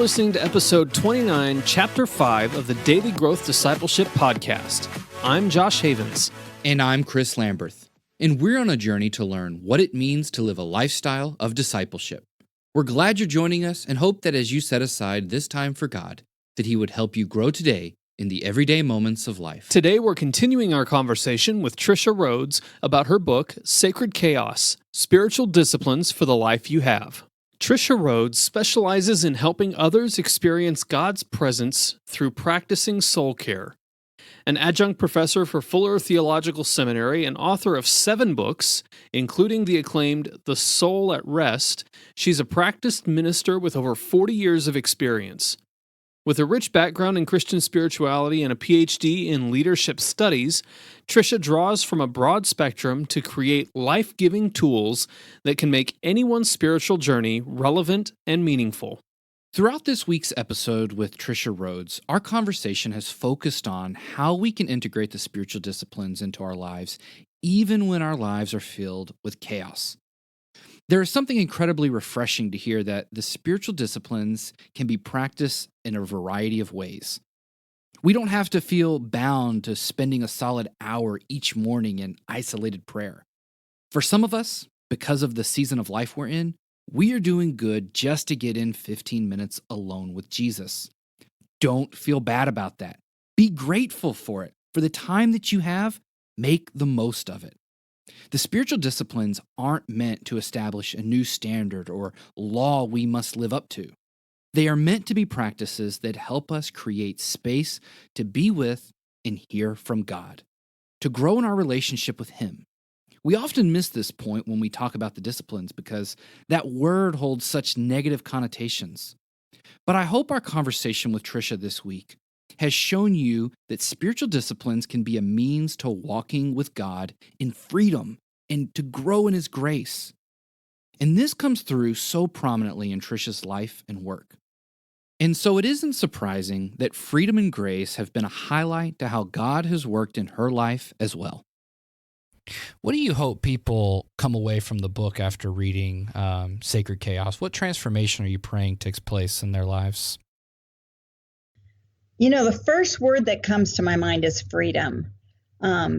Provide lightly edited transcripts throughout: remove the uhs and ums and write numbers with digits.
listening to episode 29, chapter 5 of the Daily Growth Discipleship Podcast. I'm Josh Havens. And I'm Chris Lamberth. And we're on a journey to learn what it means to live a lifestyle of discipleship. We're glad you're joining us and hope that as you set aside this time for God, that He would help you grow today in the everyday moments of life. Today we're continuing our conversation with Tricia Rhodes about her book, Sacred Chaos: Spiritual Disciplines for the Life You Have. Tricia Rhodes specializes in helping others experience God's presence through practicing soul care. An adjunct professor for Fuller Theological Seminary and author of 7 books, including the acclaimed The Soul at Rest, she's a practiced minister with over 40 years of experience. With a rich background in Christian spirituality and a PhD in leadership studies, Tricia draws from a broad spectrum to create life-giving tools that can make anyone's spiritual journey relevant and meaningful. Throughout this week's episode with Tricia Rhodes, our conversation has focused on how we can integrate the spiritual disciplines into our lives, even when our lives are filled with chaos. There is something incredibly refreshing to hear that the spiritual disciplines can be practiced in a variety of ways. We don't have to feel bound to spending a solid hour each morning in isolated prayer. For some of us, because of the season of life we're in, we are doing good just to get in 15 minutes alone with Jesus. Don't feel bad about that. Be grateful for it. For the time that you have, make the most of it. The spiritual disciplines aren't meant to establish a new standard or law we must live up to. They are meant to be practices that help us create space to be with and hear from God, to grow in our relationship with Him. We often miss this point when we talk about the disciplines because that word holds such negative connotations. But I hope our conversation with Tricia this week has shown you that spiritual disciplines can be a means to walking with God in freedom and to grow in His grace. And this comes through so prominently in Tricia's life and work. And so it isn't surprising that freedom and grace have been a highlight to how God has worked in her life as well. What do you hope people come away from the book after reading Sacred Chaos? What transformation are you praying takes place in their lives? You know, the first word that comes to my mind is freedom,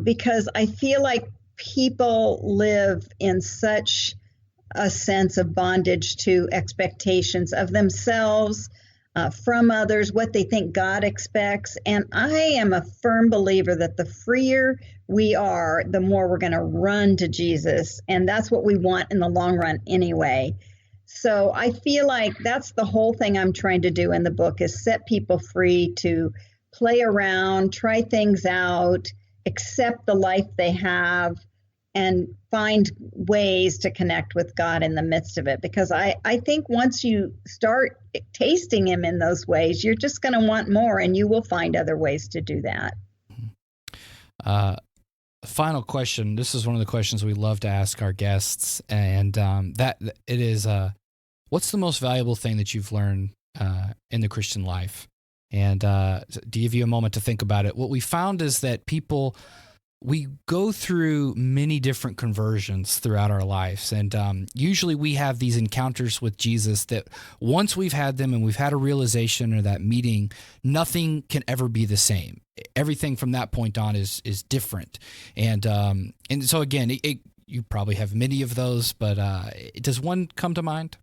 because I feel like people live in such a sense of bondage to expectations of themselves, from others, what they think God expects. And I am a firm believer that the freer we are, the more we're going to run to Jesus. And that's what we want in the long run anyway. So I feel like that's the whole thing I'm trying to do in the book is set people free to play around, try things out, accept the life they have, and find ways to connect with God in the midst of it. Because I think once you start tasting Him in those ways, you're just going to want more, and you will find other ways to do that. Final question. This is one of the questions we love to ask our guests, and that it is, what's the most valuable thing that you've learned in the Christian life? And to give you a moment to think about it, what we found is that we go through many different conversions throughout our lives. And usually we have these encounters with Jesus that once we've had them and we've had a realization or that meeting, nothing can ever be the same. Everything from that point on is different. And so again, you probably have many of those, but does one come to mind?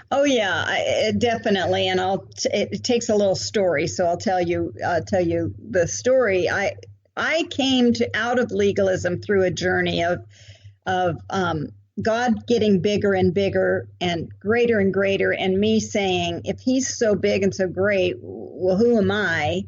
Oh yeah, definitely. And it takes a little story, so I'll tell you the story. I came out of legalism through a journey of God getting bigger and bigger and greater, and me saying, if He's so big and so great, well, who am I?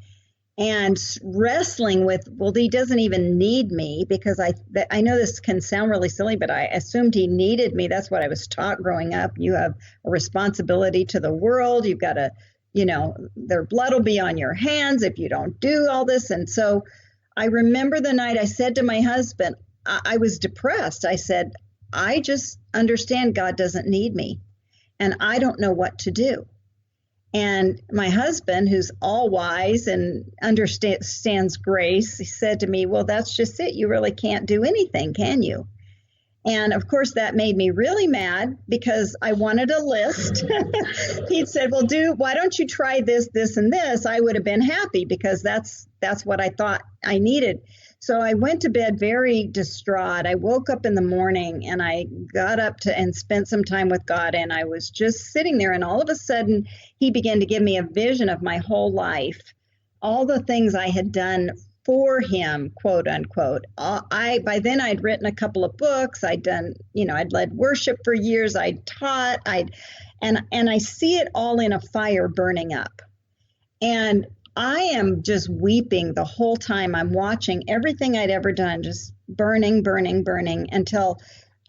And wrestling with, well, He doesn't even need me, because I know this can sound really silly, but I assumed He needed me. That's what I was taught growing up. You have a responsibility to the world. You've got to, their blood will be on your hands if you don't do all this. And so I remember the night I said to my husband, I was depressed. I said, I just understand God doesn't need me, and I don't know what to do. And my husband, who's all wise and understands grace, he said to me, well, that's just it. You really can't do anything, can you? And of course, that made me really mad because I wanted a list. He'd said, well, why don't you try this, this, and this? I would have been happy because that's what I thought I needed. So I went to bed very distraught. I woke up in the morning and I got up and spent some time with God. And I was just sitting there. And all of a sudden, he began to give me a vision of my whole life, all the things I had done for him, quote unquote. By then I'd written a couple of books. I'd done, I'd led worship for years. I'd taught. And I see it all in a fire burning up. And I am just weeping the whole time. I'm watching everything I'd ever done, just burning, burning, burning, until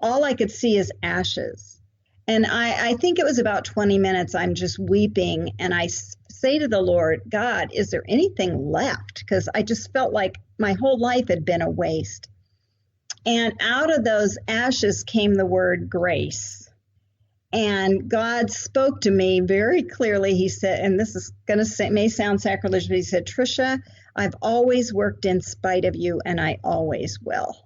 all I could see is ashes. And I think it was about 20 minutes. I'm just weeping. And I say to the Lord, God, is there anything left? Because I just felt like my whole life had been a waste. And out of those ashes came the word grace. And God spoke to me very clearly. He said, and this is going to may sound sacrilegious, but he said, Tricia, I've always worked in spite of you, and I always will.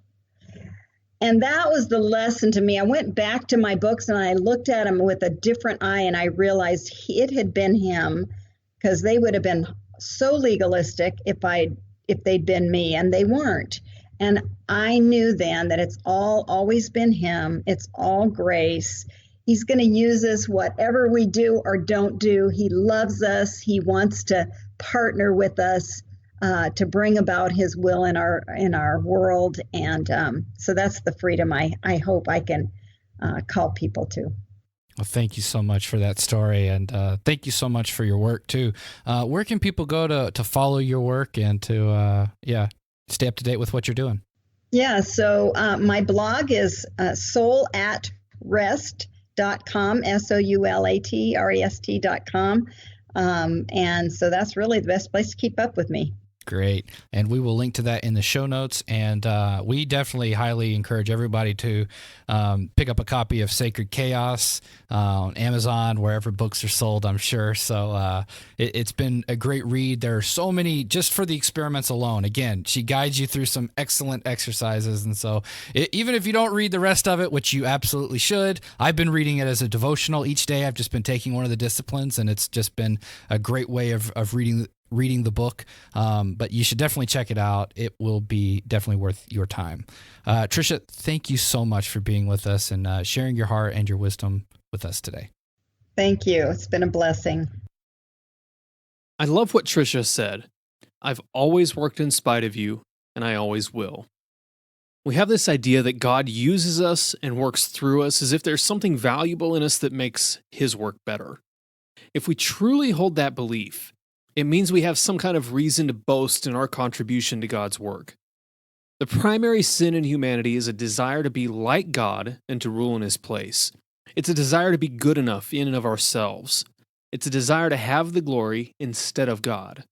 And that was the lesson to me. I went back to my books and I looked at them with a different eye, and I realized it had been him, because they would have been so legalistic if they'd been me, and they weren't. And I knew then that it's always been him. It's all grace. He's going to use us whatever we do or don't do. He loves us. He wants to partner with us to bring about his will in our world. And so that's the freedom I hope I can call people to. Well, thank you so much for that story, and thank you so much for your work too. Where can people go to follow your work and to stay up to date with what you're doing? Yeah, so my blog is soulatRest.com, SOULATREST.com. And so that's really the best place to keep up with me. Great. And we will link to that in the show notes. And we definitely highly encourage everybody to pick up a copy of Sacred Chaos on Amazon, wherever books are sold, I'm sure. So it's been a great read. There are so many, just for the experiments alone. Again, she guides you through some excellent exercises. And so even if you don't read the rest of it, which you absolutely should, I've been reading it as a devotional each day. I've just been taking one of the disciplines, and it's just been a great way of reading the book, but you should definitely check it out. It will be definitely worth your time. Tricia, thank you so much for being with us and sharing your heart and your wisdom with us today. Thank you. It's been a blessing. I love what Tricia said. I've always worked in spite of you, and I always will. We have this idea that God uses us and works through us as if there's something valuable in us that makes his work better. If we truly hold that belief, it means we have some kind of reason to boast in our contribution to God's work. The primary sin in humanity is a desire to be like God and to rule in his place. It's a desire to be good enough in and of ourselves. It's a desire to have the glory instead of God.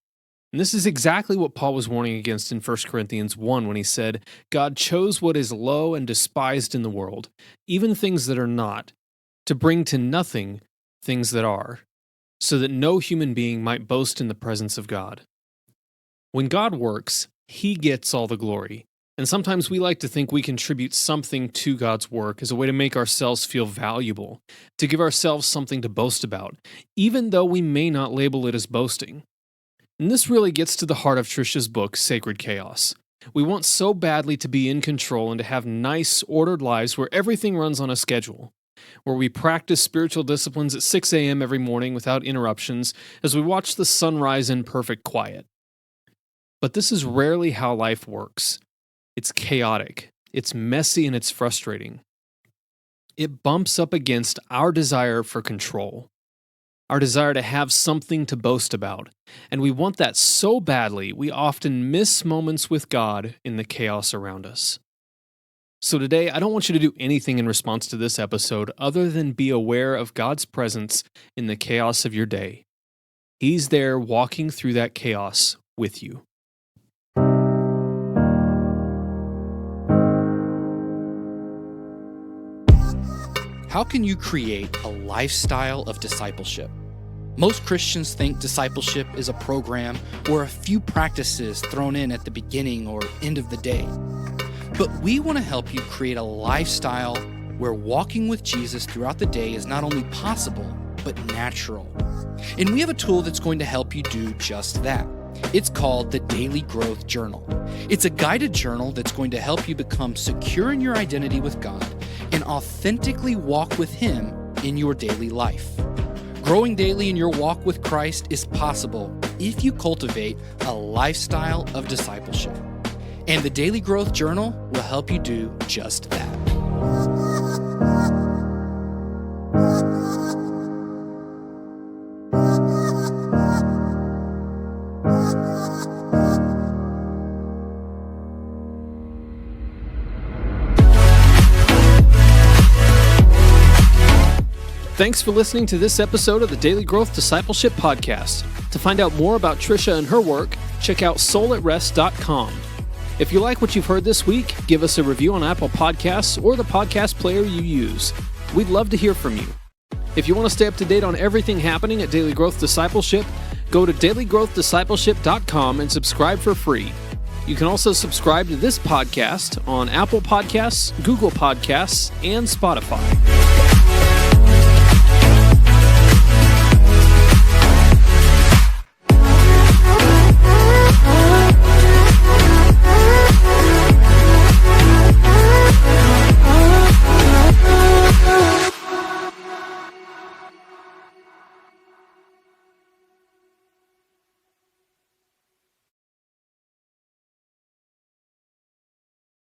And this is exactly what Paul was warning against in 1 Corinthians 1 when he said, God chose what is low and despised in the world, even things that are not, to bring to nothing things that are, so that no human being might boast in the presence of God. When God works, he gets all the glory, and sometimes we like to think we contribute something to God's work as a way to make ourselves feel valuable, to give ourselves something to boast about, even though we may not label it as boasting. And this really gets to the heart of Tricia's book, Sacred Chaos. We want so badly to be in control and to have nice, ordered lives where everything runs on a schedule, where we practice spiritual disciplines at 6 a.m. every morning without interruptions as we watch the sunrise in perfect quiet. But this is rarely how life works. It's chaotic, it's messy, and it's frustrating. It bumps up against our desire for control, our desire to have something to boast about, and we want that so badly we often miss moments with God in the chaos around us. So today, I don't want you to do anything in response to this episode other than be aware of God's presence in the chaos of your day. He's there walking through that chaos with you. How can you create a lifestyle of discipleship? Most Christians think discipleship is a program or a few practices thrown in at the beginning or end of the day. but we want to help you create a lifestyle where walking with Jesus throughout the day is not only possible, but natural. And we have a tool that's going to help you do just that. It's called the Daily Growth Journal. It's a guided journal that's going to help you become secure in your identity with God and authentically walk with Him in your daily life. Growing daily in your walk with Christ is possible if you cultivate a lifestyle of discipleship. And the Daily Growth Journal will help you do just that. Thanks for listening to this episode of the Daily Growth Discipleship Podcast. To find out more about Tricia and her work, check out soulatRest.com. If you like what you've heard this week, give us a review on Apple Podcasts or the podcast player you use. We'd love to hear from you. If you want to stay up to date on everything happening at Daily Growth Discipleship, go to dailygrowthdiscipleship.com and subscribe for free. You can also subscribe to this podcast on Apple Podcasts, Google Podcasts, and Spotify.